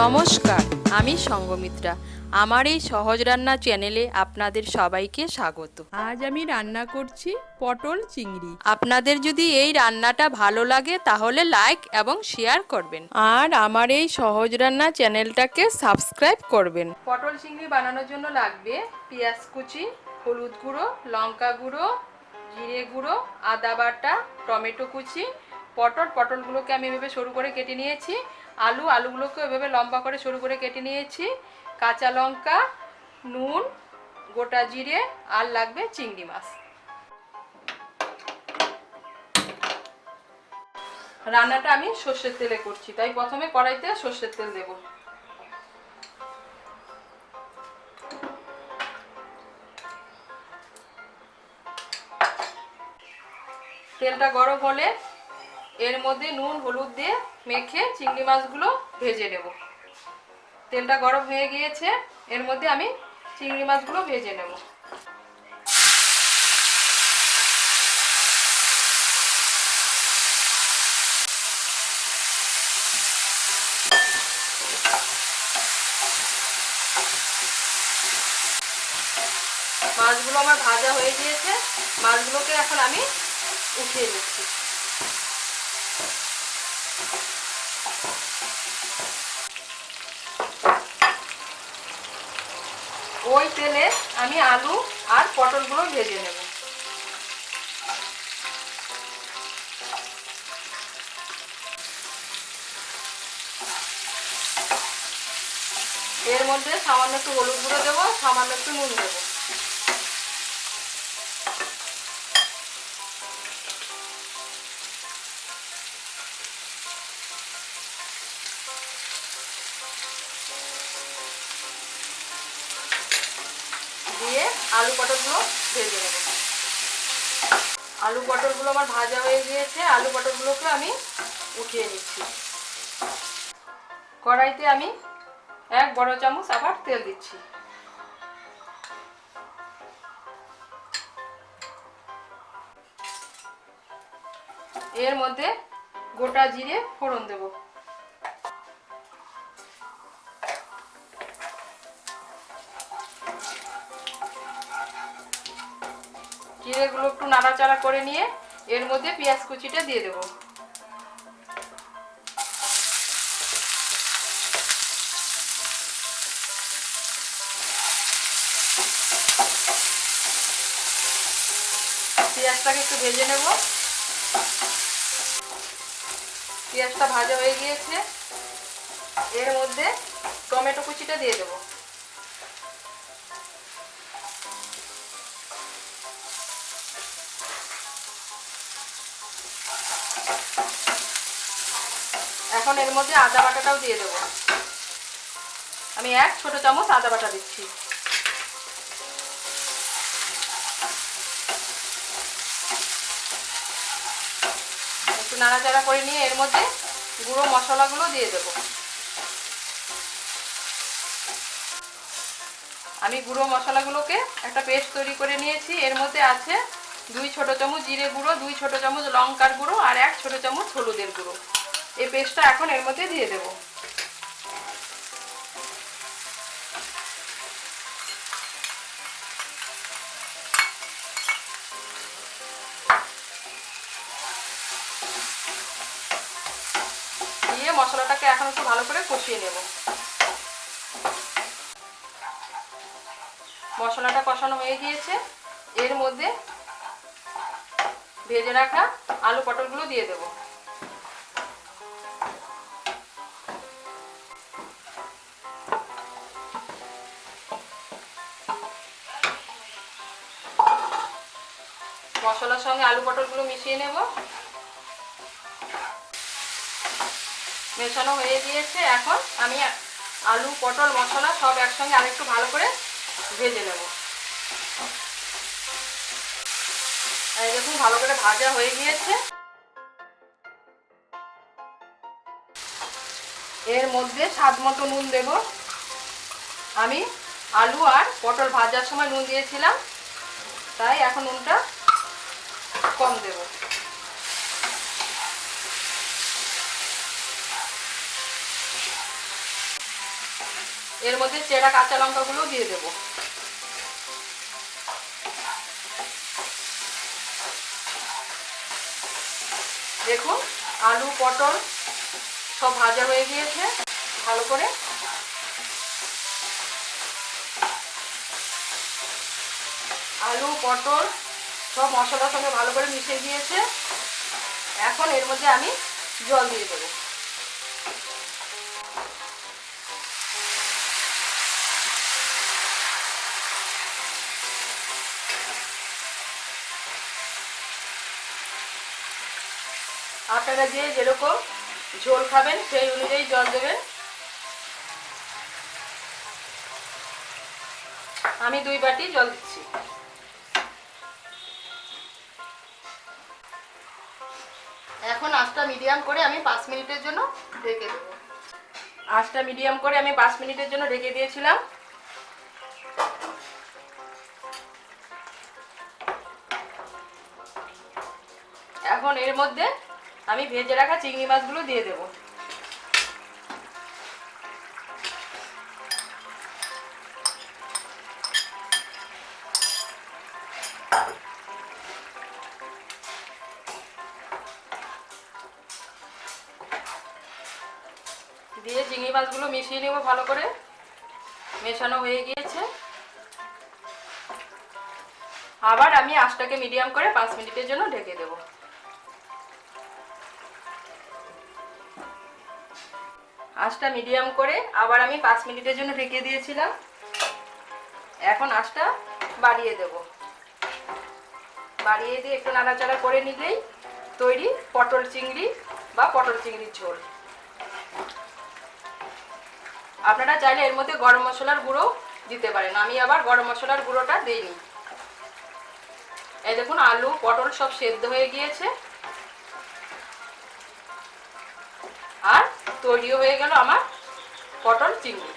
নমস্কার, আমি সঙ্গমিত্রা। আমার এই সহজ রান্না চ্যানেলে আপনাদের সবাইকে স্বাগত। আজ আমি রান্না করছি পটল চিংড়ি। আপনাদের যদি এই রান্নাটা ভালো লাগে তাহলে লাইক এবং শেয়ার করবেন, আর আমার এই সহজ রান্না চ্যানেলটাকে সাবস্ক্রাইব করবেন। পটল চিংড়ি বানানোর জন্য লাগবে পেঁয়াজ কুচি, হলুদ গুঁড়ো, লঙ্কা গুঁড়ো, জিরে গুঁড়ো, আদা বাটা, টমেটো কুচি, পটলগুলোকে আমি এভাবে সরু করে কেটে নিয়েছি, আলুগুলোকে এভাবে লম্বা করে সরু করে কেটে নিয়েছি, কাঁচা লঙ্কা, নুন, গোটা জিরে, আর লাগবে চিংড়ি মাছ। রান্নাটা আমি সর্ষের তেলে করছি, তাই প্রথমে কড়াইতে সর্ষের তেল দেব। তেলটা গরম হলে এর মধ্যে নুন হলুদ দিয়ে মেখে চিংড়ি মাছগুলো ভেজে নেব। তেলটা গরম হয়ে গিয়েছে, এর মধ্যে আমি চিংড়ি মাছগুলো ভেজে নেব। মাছগুলো আমার ভাজা হয়ে গিয়েছে, মাছগুলোকে এখন আমি উঠিয়ে নিচ্ছি। ওই তেলে আমি আলু আর পটলগুলো ভেজে নেব। এর মধ্যে সামান্য একটু হলুদ গুঁড়ো দেবো, সামান্য একটু নুন দেবো। দিয়ে আলু পটলগুলো ভেজে নেব। আলু পটলগুলো আমার ভাজা হয়ে গিয়েছে, আলু পটলগুলোকে আমি উঠিয়ে নিচ্ছি। কড়াইতে আমি 1 বড় চামচ আবার তেল দিচ্ছি। এর মধ্যে গোটা জিরে ফোড়ন দেব। জিরেগুলো একটু নাড়াচাড়া করে নিয়ে এর মধ্যে পেঁয়াজ কুচিটা দিয়ে দেব। পেঁয়াজটাকে একটু ভেজে নেব। পেঁয়াজটা ভাজা হয়ে গিয়েছে, এর মধ্যে টমেটো কুচিটা দিয়ে দেব। এখন এর মধ্যে আদা বাটাটাও দিয়ে দেব। আমি 1 ছোট চামচ আদা বাটা দিচ্ছি। একটু নাড়াচাড়া করে নিয়ে এর মধ্যে গুঁড়ো মশলাগুলো দিয়ে দেব। আমি গুঁড়ো মশলাগুলোকে একটা পেস্ট তৈরি করে নিয়েছি। এর মধ্যে আছে 2 ছোট চামচ জিরে গুঁড়ো, 2 ছোট চামচ লঙ্কার গুঁড়ো, আর 1 ছোট চামচ হলুদের গুঁড়ো। এই পেস্টটা এখন এর মধ্যে দিয়ে দেব। দিয়ে মশলাটাকে এখন একটু ভালো করে কষিয়ে নেব। মশলাটা কষানো হয়ে গিয়েছে, এর মধ্যে ভেজে রাখা আলু পটলগুলো দিয়ে দেব। মশলার সঙ্গে আলু পটলগুলো মিশিয়ে নেব। মেশানো হয়ে গিয়েছে, এখন আমি আলু পটল মশলা সব একসঙ্গে আরেকটু ভালো করে ভেজে নেব। এই দেখুন ভালো করে ভাজা হয়ে গিয়েছে। এর মধ্যে স্বাদ মতো নুন দেব। আমি আলু আর পটল ভাজার সময় নুন দিয়েছিলাম, তাই এখন নুনটা কম দেব। এর মধ্যে চেরা কাঁচা লঙ্কাগুলো দিয়ে দেব। দেখুন আলু পটল সব ভাজা হয়ে গিয়েছে। ভালো করে আলু পটল সব মশলার সঙ্গে ভালো করে মিশে গিয়েছে। এখন এর মধ্যে আমি জল দিয়ে দেবো। আপনারা যে যেরকম ঝোল খাবেন সেই অনুযায়ী জল দেবেন। আমি 2 বাটি জল দিচ্ছি। এখন আঁচটা মিডিয়াম করে আমি 5 মিনিটের জন্য ঢেকে দেব। আঁচটা মিডিয়াম করে আমি 5 মিনিটের জন্য ঢেকে দিয়েছিলাম। এখন এর মধ্যে আমি ভেজে রাখা চিংড়ি মাছগুলো দিয়ে দেব। দিয়ে চিংড়ি মাছগুলো মিশিয়ে নেব ভালো করে। মেশানো হয়ে গিয়েছে। আবার আমি আঁচটাকে মিডিয়াম করে 5 মিনিটের জন্য ঢেকে দেব। আঁচটা মিডিয়াম করে আবার আমি 5 মিনিটের জন্য ঢেকে দিয়েছিলাম। এখন আঁচটা বাড়িয়ে দেব। বাড়িয়ে দিয়ে একটু নাড়াচাড়া করে নিলেই তৈরি পটল চিংড়ি বা পটল চিংড়ির ঝোল। আপনারা চাইলে এর মধ্যে গরম মশলার গুঁড়ো দিতে পারেন। আমি আবার গরম মশলার গুঁড়োটা দিইনি। এই দেখুন আলু পটল সব সেদ্ধ হয়ে গিয়েছে আর তৈরিও হয়ে গেল আমার পটল চিংড়ি।